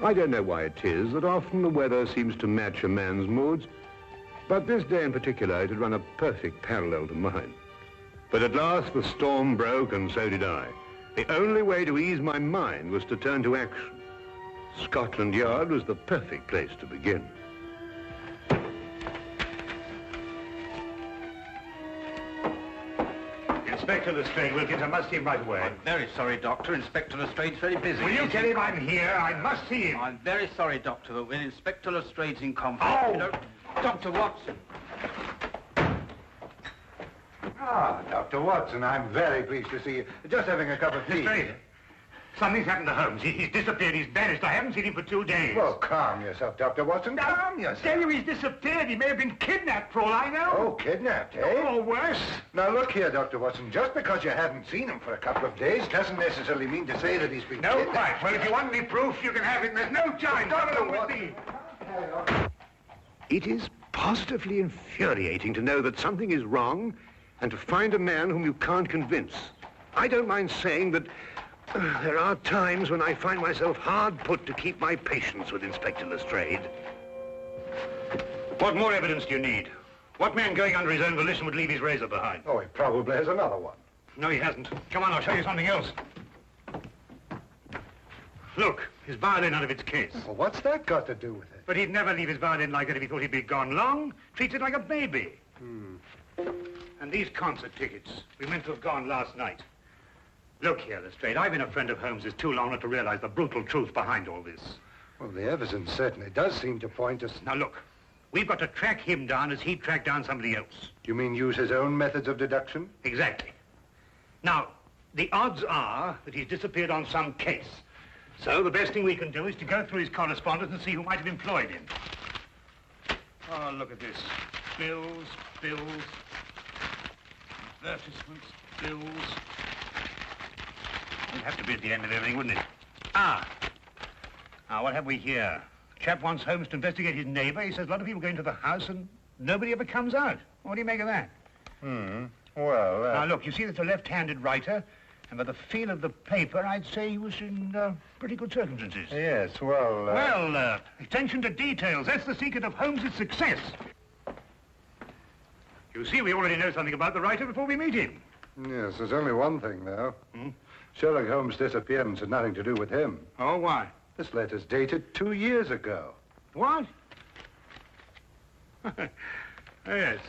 I don't know why it is that often the weather seems to match a man's moods, but this day in particular it had run a perfect parallel to mine. But at last the storm broke, and so did I. The only way to ease my mind was to turn to action. Scotland Yard was the perfect place to begin. Inspector Lestrade, Wilkins, I must see him right away. I'm very sorry, Doctor. Inspector Lestrade's very busy. Will you tell him I'm here? I must see him. I'm very sorry, Doctor, but when Inspector Lestrade's in conflict... Oh! You know, Dr. Watson. Ah, Dr. Watson, I'm very pleased to see you. Just having a cup of tea. Lestrade, something's happened to Holmes. He's disappeared. He's vanished. I haven't seen him for 2 days. Well, calm yourself, Dr. Watson. Calm yourself. Tell you he's disappeared. He may have been kidnapped for all I know. Oh, kidnapped, eh? Or worse. Now, look here, Dr. Watson. Just because you haven't seen him for a couple of days doesn't necessarily mean to say that he's been No, kidnapped. quite. Well, if you want any proof, you can have it. There's no time. Dr. Come with me. It is positively infuriating to know that something is wrong and to find a man whom you can't convince. I don't mind saying that there are times when I find myself hard put to keep my patience with Inspector Lestrade. What more evidence do you need? What man going under his own volition would leave his razor behind? Oh, he probably has another one. No, he hasn't. Come on, I'll show you something else. Look, his violin out of its case. Well, what's that got to do with it? But he'd never leave his violin like that if he thought he'd be gone long. Treats it like a baby. And these concert tickets, we meant to have gone last night. Look here, Lestrade, I've been a friend of Holmes's too long not to realize the brutal truth behind all this. Well, the evidence certainly does seem to point us... Now look, we've got to track him down as he tracked down somebody else. You mean use his own methods of deduction? Exactly. Now, the odds are that he's disappeared on some case. So the best thing we can do is to go through his correspondence and see who might have employed him. Oh, look at this. Bills, advertisements, bills. It'd have to be at the end of everything, wouldn't it? Now, what have we here? Chap wants Holmes to investigate his neighbor. He says a lot of people go into the house and nobody ever comes out. What do you make of that? Well, Now, look, you see that's a left-handed writer, and by the feel of the paper, I'd say he was in pretty good circumstances. Yes, well... Well, attention to details. That's the secret of Holmes' success. You see, we already know something about the writer before we meet him. Yes, there's only one thing, though. Sherlock Holmes' disappearance had nothing to do with him. Oh, why? This letter's dated 2 years ago. What? Yes,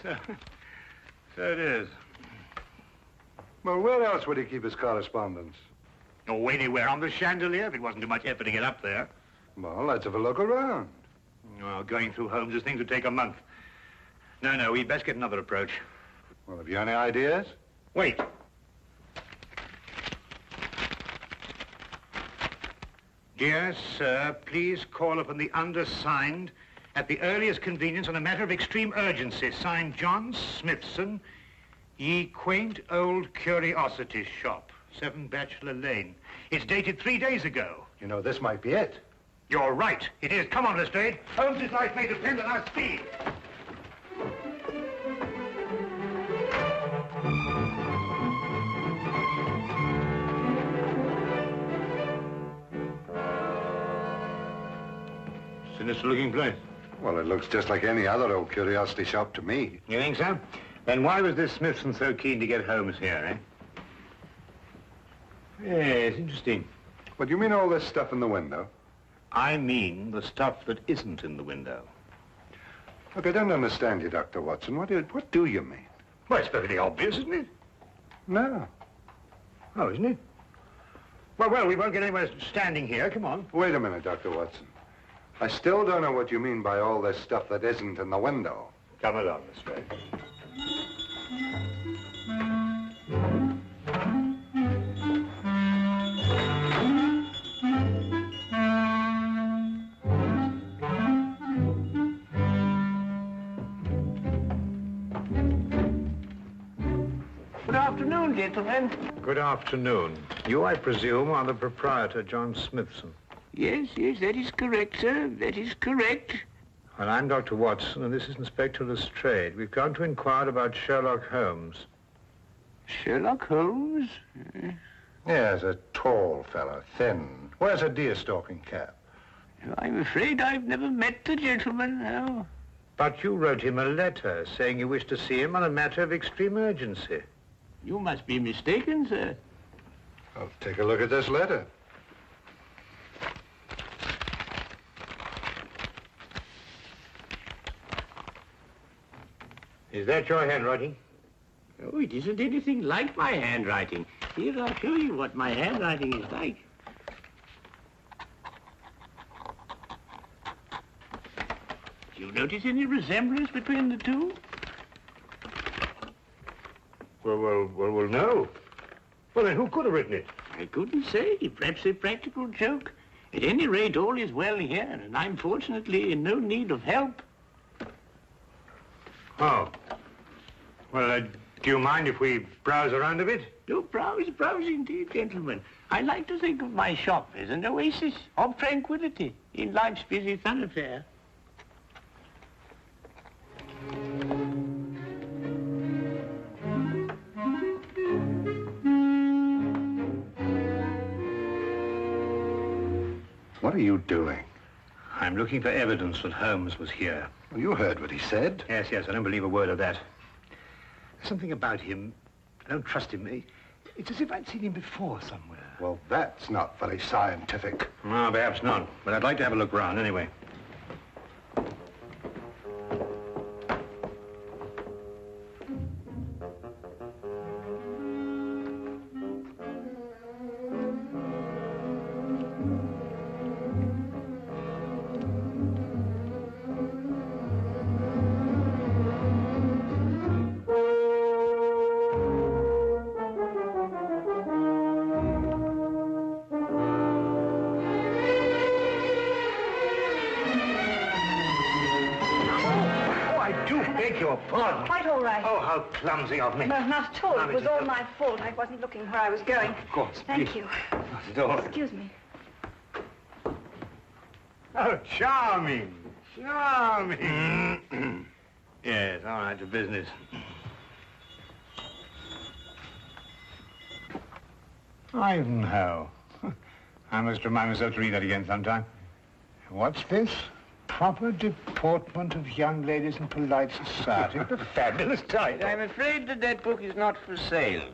so it is. Well, where else would he keep his correspondence? Oh, anywhere on the chandelier, if it wasn't too much effort to get up there. Well, let's have a look around. Oh, going through Holmes' things would take a month. No, we'd best get another approach. Well, have you any ideas? Wait. Dear sir, please call upon the undersigned at the earliest convenience on a matter of extreme urgency. Signed, John Smithson, Ye Quaint Old Curiosity Shop, 7 Bachelor Lane. It's dated 3 days ago. You know, this might be it. You're right. It is. Come on, Lestrade. Holmes' life may depend on our speed. Sinister-looking place. Well, it looks just like any other old curiosity shop to me. You think so? Then why was this Smithson so keen to get Holmes here, eh? Yes, interesting. What do you mean all this stuff in the window? I mean the stuff that isn't in the window. Look, I don't understand you, Dr. Watson. What do you mean? Well, it's perfectly obvious, isn't it? No. Oh, isn't it? Well, we won't get anywhere standing here. Come on. Wait a minute, Dr. Watson. I still don't know what you mean by all this stuff that isn't in the window. Come along, Lestrade. Good afternoon, gentlemen. Good afternoon. You, I presume, are the proprietor, John Smithson. Yes, that is correct, sir. That is correct. Well, I'm Dr. Watson, and this is Inspector Lestrade. We've come to inquire about Sherlock Holmes. Sherlock Holmes? Yes, a tall fellow, thin. Wears a deer-stalking cap. I'm afraid I've never met the gentleman, no. But you wrote him a letter saying you wished to see him on a matter of extreme urgency. You must be mistaken, sir. I'll take a look at this letter. Is that your handwriting? Oh, it isn't anything like my handwriting. Here, I'll show you what my handwriting is like. Do you notice any resemblance between the two? Well, no. Well, then who could have written it? I couldn't say. Perhaps a practical joke. At any rate, all is well here, and I'm fortunately in no need of help. Oh. Well, do you mind if we browse around a bit? No, browse indeed, gentlemen. I like to think of my shop as an oasis of tranquility in life's busy thoroughfare. What are you doing? I'm looking for evidence that Holmes was here. Well, you heard what he said. Yes, I don't believe a word of that. There's something about him. I don't trust him. It's as if I'd seen him before somewhere. Well, that's not very scientific. No, perhaps not. But I'd like to have a look round anyway. Quite all right. Oh, how clumsy of me. No, not at all. It was all my fault. I wasn't looking where I was going. Of course. Thank you. Not at all. Excuse me. Oh, charming. Charming. Yes, all right, to business. Ivanhoe. I must remind myself to read that again sometime. What's this? Proper deportment of young ladies in polite society. What a fabulous title. I'm afraid that book is not for sale.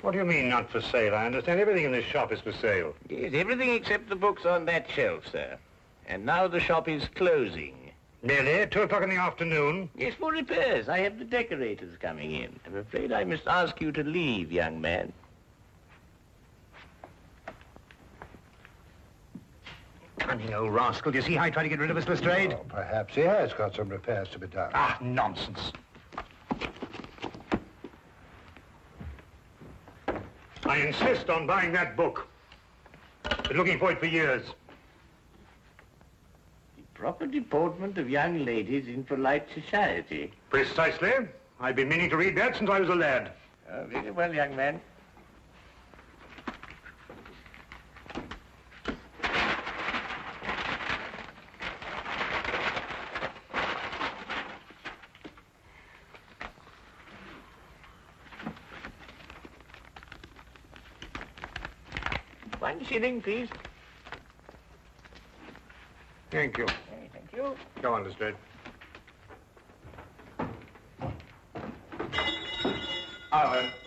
What do you mean, not for sale? I understand everything in this shop is for sale. Yes, everything except the books on that shelf, sir. And now the shop is closing. Nearly? 2 o'clock in the afternoon? Yes, for repairs. I have the decorators coming in. I'm afraid I must ask you to leave, young man. Cunning old rascal. Do you see how he tried to get rid of us, Lestrade? Well, perhaps he has got some repairs to be done. Ah, nonsense. I insist on buying that book. Been looking for it for years. The proper deportment of young ladies in polite society. Precisely. I've been meaning to read that since I was a lad. Very well, young man. $1 please. Thank you. Thank you. Go on, Lestrade.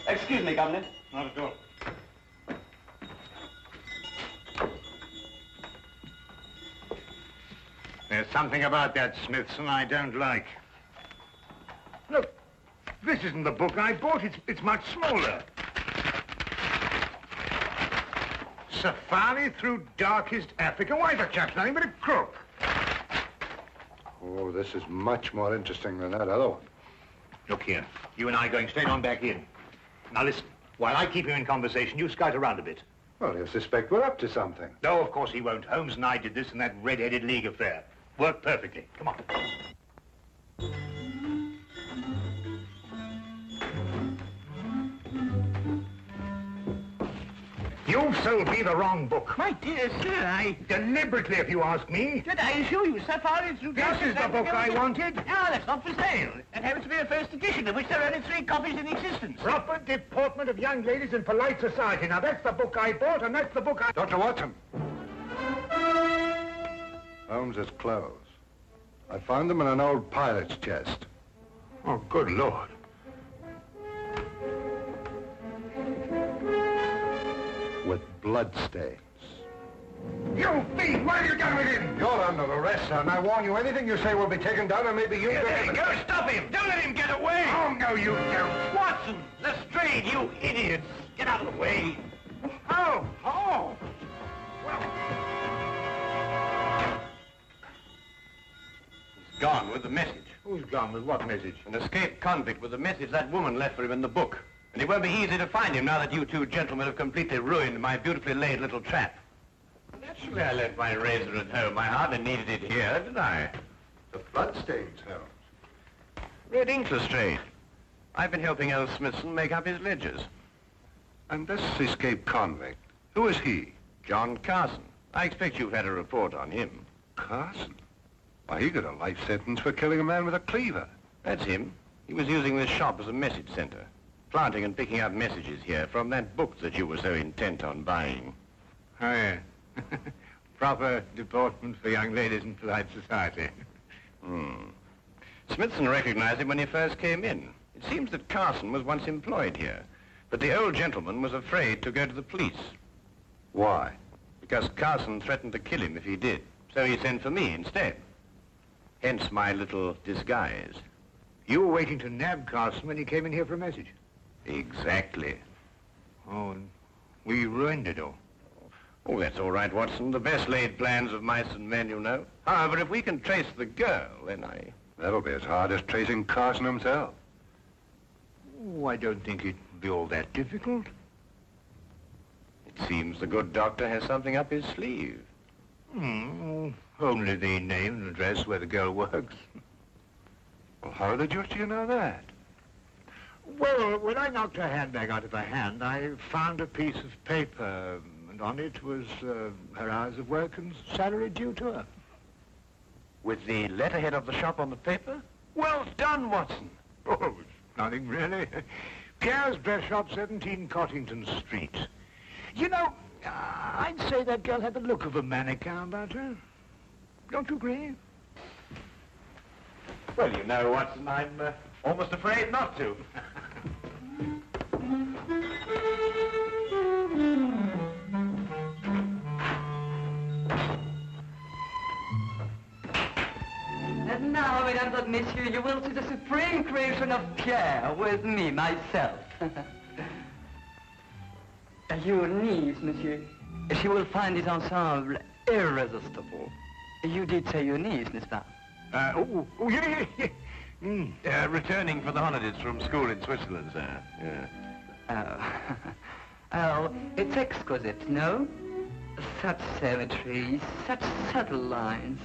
Excuse me, Governor. Not at all. There's something about that Smithson I don't like. Look, this isn't the book I bought. It's much smaller. Safari through darkest Africa. Why, the chap's nothing but a crook. Oh, this is much more interesting than that other one. Look here. You and I are going straight on back in. Now listen, while I keep you in conversation, you scout around a bit. Well, he'll suspect we're up to something. No, of course he won't. Holmes and I did this in that red-headed league affair. Worked perfectly. Come on. You sold me the wrong book. My dear sir, Deliberately, if you ask me. Did I assure you, Safari through... This is the book I wanted. No, that's not for sale. That happens to be a first edition, of which there are only 3 copies in existence. Proper deportment of young ladies in polite society. Now, that's the book I bought, and that's the book I... Dr. Watson. Holmes's clothes. I found them in an old pilot's chest. Oh, good Lord. With blood stains. You thief! What have you done with him? You're under arrest, sir, and I warn you, anything you say will be taken down, and maybe you... There you go, stop him! Don't let him get away! Oh, no, you don't. Watson! Lestrade, you idiots! Get out of the way! Oh, oh! He's gone with the message. Who's gone with what message? An escaped convict with the message that woman left for him in the book. And it won't be easy to find him now that you two gentlemen have completely ruined my beautifully laid little trap. Naturally, I left my razor at home. I hardly needed it here, did I? The blood stains, Holmes. Red ink, Lestrade. I've been helping old Smithson make up his ledgers. And this escaped convict, who is he? John Carson. I expect you've had a report on him. Carson? Why, he got a life sentence for killing a man with a cleaver. That's him. He was using this shop as a message center, planting and picking up messages here from that book that you were so intent on buying. Oh, yeah. Proper deportment for young ladies in polite society. Smithson recognized him when he first came in. It seems that Carson was once employed here, but the old gentleman was afraid to go to the police. Why? Because Carson threatened to kill him if he did, so he sent for me instead. Hence my little disguise. You were waiting to nab Carson when he came in here for a message. Exactly. Oh, and we ruined it all. Oh, that's all right, Watson. The best laid plans of mice and men, you know. However, if we can trace the girl, then I... That'll be as hard as tracing Carson himself. Oh, I don't think it'd be all that difficult. It seems the good doctor has something up his sleeve. Only the name and address where the girl works. Well, how the deuce do you know that? Well, when I knocked her handbag out of her hand, I found a piece of paper, and on it was her hours of work and salary due to her. With the letterhead of the shop on the paper? Well done, Watson. Oh, it's nothing really. Pierre's dress shop, 17 Cottington Street. You know, I'd say that girl had the look of a mannequin about her. Don't you agree? Well, you know, Watson, I'm almost afraid not to. And now, mesdames and messieurs, you will see the supreme creation of Pierre with me, myself. Your niece, monsieur. She will find this ensemble irresistible. You did say your niece, n'est-ce pas? Yeah. Returning for the holidays from school in Switzerland, sir. Yeah. Oh, it's exquisite, no? Such symmetry, such subtle lines.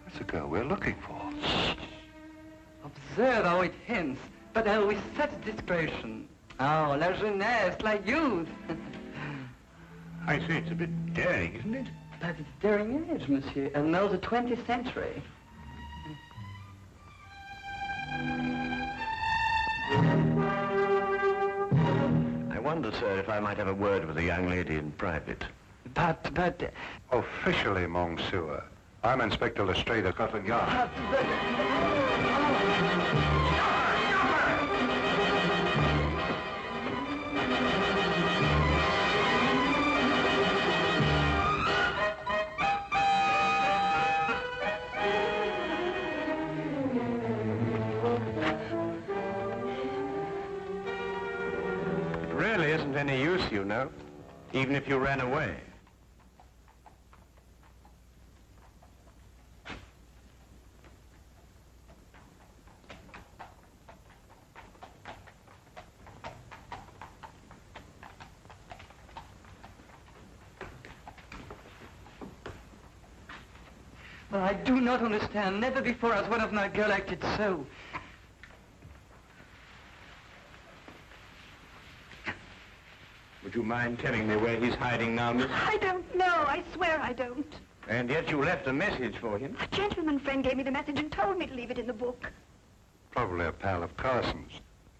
That's the girl we're looking for. Observe how it hints, but with such discretion. Oh, la jeunesse, la youth. I say it's a bit daring, isn't it? But it's daring age, monsieur, and now the 20th century. I wonder, sir, if I might have a word with the young lady in private. But... Officially, Monsieur, I'm Inspector Lestrade of Scotland Yard. It really isn't any use, you know, even if you ran away. But I do not understand. Never before has one of my girl acted so. Would you mind telling me where he's hiding now, miss? I don't know. I swear I don't. And yet you left a message for him. A gentleman friend gave me the message and told me to leave it in the book. Probably a pal of Carson's,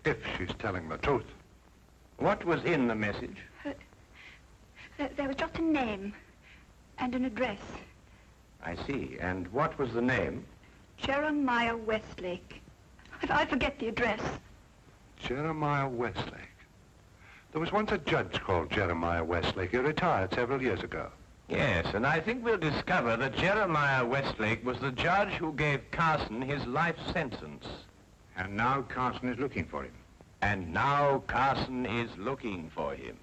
if she's telling the truth. What was in the message? There was just a name and an address. I see. And what was the name? Jeremiah Westlake. I forget the address. Jeremiah Westlake. There was once a judge called Jeremiah Westlake. He retired several years ago. Yes, and I think we'll discover that Jeremiah Westlake was the judge who gave Carson his life sentence. And now Carson is looking for him. And now Carson is looking for him.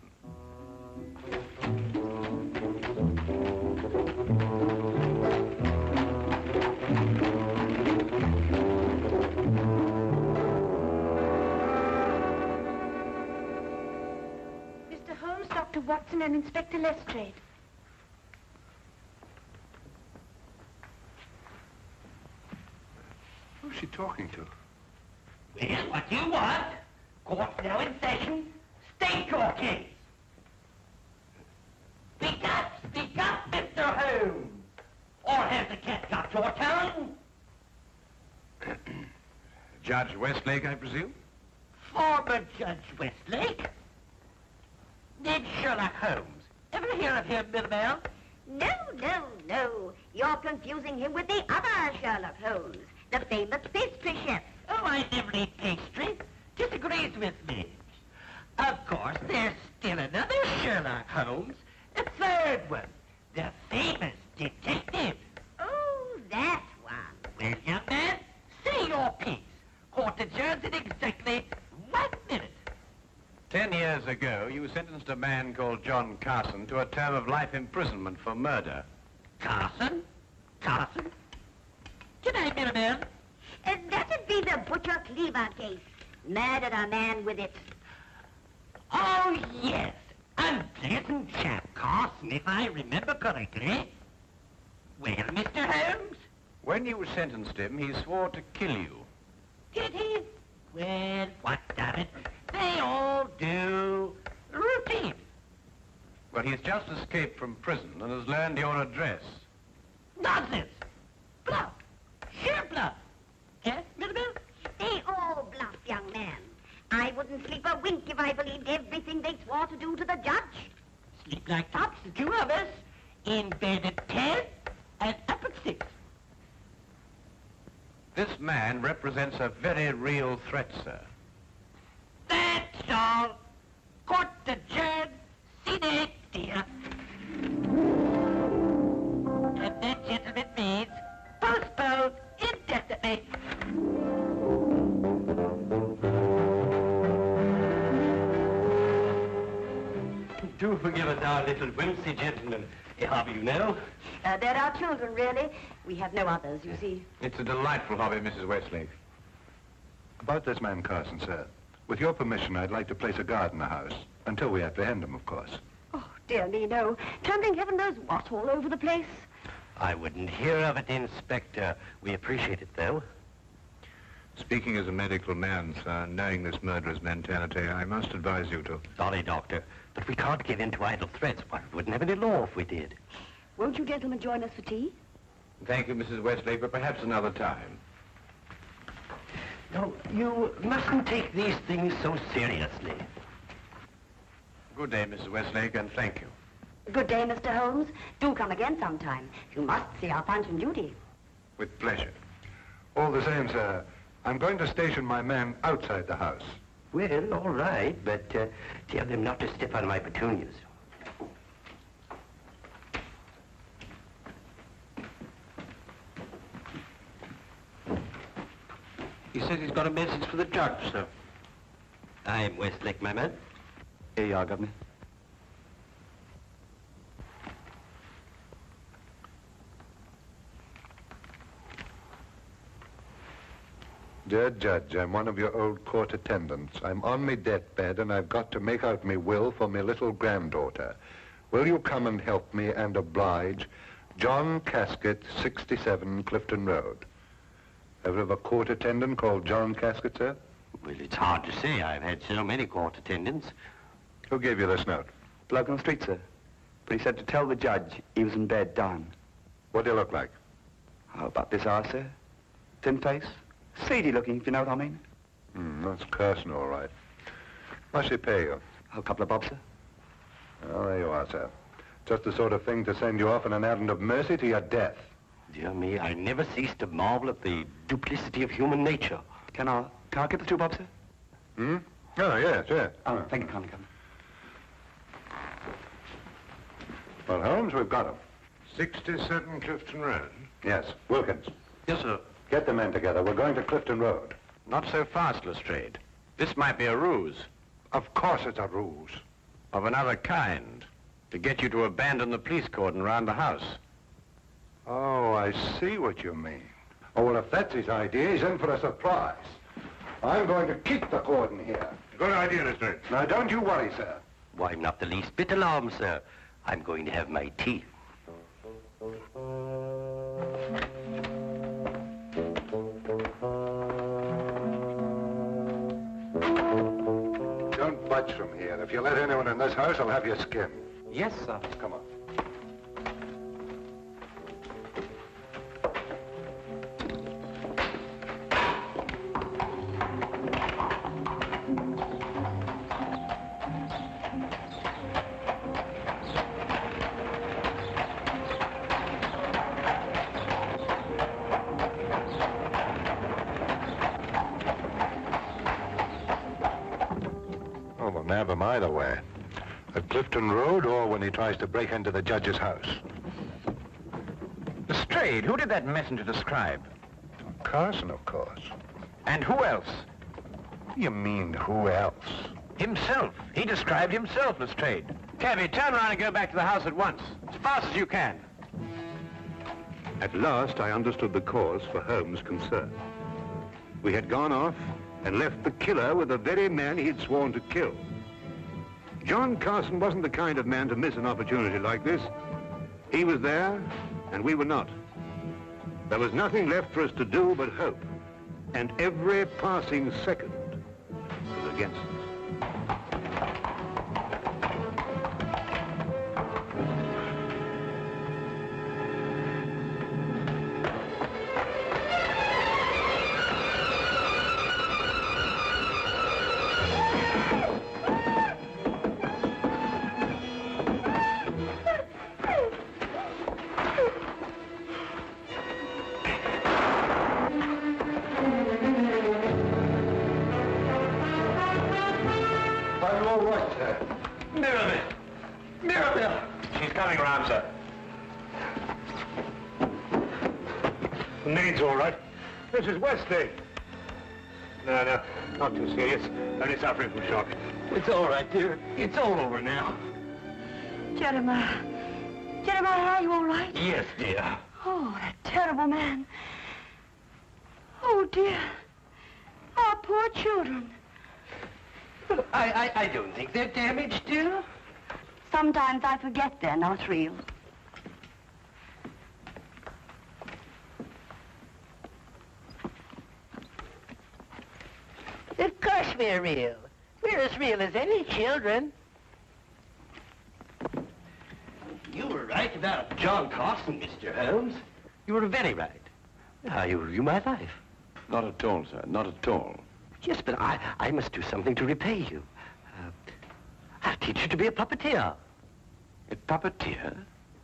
Mr. Holmes, Dr. Watson, and Inspector Lestrade. Who's she talking to? Well, what do you want? Court's now in session. State your case. Speak up, Mr. Holmes. Or has the cat got your tongue? Judge Westlake, I presume? Former Judge Westlake? Did Sherlock Holmes ever hear of him, Middleman? No. You're confusing him with the other Sherlock Holmes, the famous pastry chef. Oh, I never eat pastry. Disagrees with me. Of course, there's still another Sherlock Holmes, a third one, the famous detective. Oh, that one. Well, young man, say your piece. Court adjourns in exactly 1 minute. 10 years ago, you sentenced a man called John Carson to a term of life imprisonment for murder. Carson? G'day, Middleman. That'd be the Butcher Cleaver case. Murdered a man with it. Oh, yes. Unpleasant chap, Carson, if I remember correctly. Well, Mr. Holmes? When you sentenced him, he swore to kill you. Did he? Well, what of it? They all do. Routine. Well, he's just escaped from prison and has learned your address. Nonsense. Bluff. Sheer bluff. Yes, Middleman? They all bluff, young man. I wouldn't sleep a wink if I believed everything they swore to do to the judge. Sleep like tops, the two of us. In bed at 10 and up at 6. This man represents a very real threat, sir. That's all. Court adjourned. Sine die. And that, gentlemen, means postponed indefinitely. Do forgive us our little whimsy, gentlemen. Hobby, you know. They're our children, really. We have no others, you see. It's a delightful hobby, Mrs. Westlake. About this man Carson, sir. With your permission, I'd like to place a guard in the house. Until we apprehend him, of course. Oh, dear me, no. Tumbling heaven knows what all over the place. I wouldn't hear of it, Inspector. We appreciate it, though. Speaking as a medical man, sir, knowing this murderer's mentality, I must advise you to... Sorry, Doctor, but we can't give in to idle threats. Why, we wouldn't have any law if we did. Won't you gentlemen join us for tea? Thank you, Mrs. Westlake, but perhaps another time. No, you mustn't take these things so seriously. Good day, Mrs. Westlake, and thank you. Good day, Mr. Holmes. Do come again sometime. You must see our Punch and Judy. With pleasure. All the same, sir, I'm going to station my men outside the house. Well, all right, but tell them not to step on my petunias. He says he's got a message for the judge, sir. I'm Westlake, my man. Here you are, Governor. Dear Judge, I'm one of your old court attendants. I'm on me deathbed and I've got to make out me will for me little granddaughter. Will you come and help me and oblige? John Casket, 67 Clifton Road. Ever have a court attendant called John Casket, sir? Well, it's hard to say. I've had so many court attendants. Who gave you this note? Bloke on the street, sir. But he said to tell the judge he was in bed dying. What do you look like? How about this eye, sir? Thin face, seedy looking, if you know what I mean. That's Carson, all right. What's he pay you? A couple of bob, sir. Oh, there you are, sir. Just the sort of thing to send you off on an errand of mercy to your death. Dear me, I never cease to marvel at the duplicity of human nature. Can I get the 2 bob, sir? Oh, yes, yes. Oh, thank you kindly, Governor. Well, Holmes, we've got him. 67 Clifton Road. Yes, Wilkins. Yes, sir. Get the men together. We're going to Clifton Road. Not so fast, Lestrade. This might be a ruse. Of course it's a ruse. Of another kind. To get you to abandon the police cordon round the house. Oh, I see what you mean. Oh, well, if that's his idea, he's in for a surprise. I'm going to keep the cordon here. Good idea, Lestrade. Now, don't you worry, sir. Why, not the least bit alarmed, sir. I'm going to have my tea. Don't budge from here. If you let anyone in this house, I'll have your skin. Yes, sir. Come on. Oh, well, nab him either way. At Clifton Road or when he tries to break into the judge's house. Lestrade, who did that messenger describe? Carson, of course. And who else? You mean who else? Himself. He described himself, Lestrade. Cabby, turn around and go back to the house at once. As fast as you can. At last, I understood the cause for Holmes' concern. We had gone off and left the killer with the very man he'd sworn to kill. John Carson wasn't the kind of man to miss an opportunity like this. He was there, and we were not. There was nothing left for us to do but hope, and every passing second was against us. She's coming around, sir. The maid's all right. Mrs. Westlake. No, not too serious. Only suffering from shock. It's all right, dear. It's all over now. Jeremiah. Jeremiah, are you all right? Yes, dear. Oh, that terrible man. Oh, dear. Our poor children. But I don't think they're damaged, dear. Sometimes I forget they're not real. Of course we're real. We're as real as any children. You were right about John Carson, Mr. Holmes. You were very right. Now, you ruined my life. Not at all, sir. Not at all. Yes, but I must do something to repay you. I'll teach you to be a puppeteer. A puppeteer?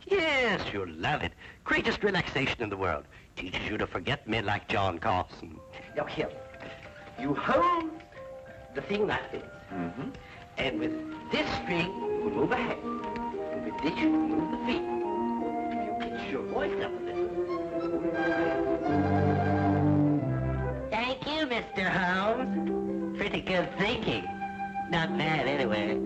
Yes, you'll love it. Greatest relaxation in the world. Teaches you to forget men like John Carson. Now, here. You hold the thing like this. Mm-hmm. And with this string, you move a hand. And with this, you move the feet. You pitch your voice up a little. Thank you, Mr. Holmes. Pretty good thinking. Not bad, anyway.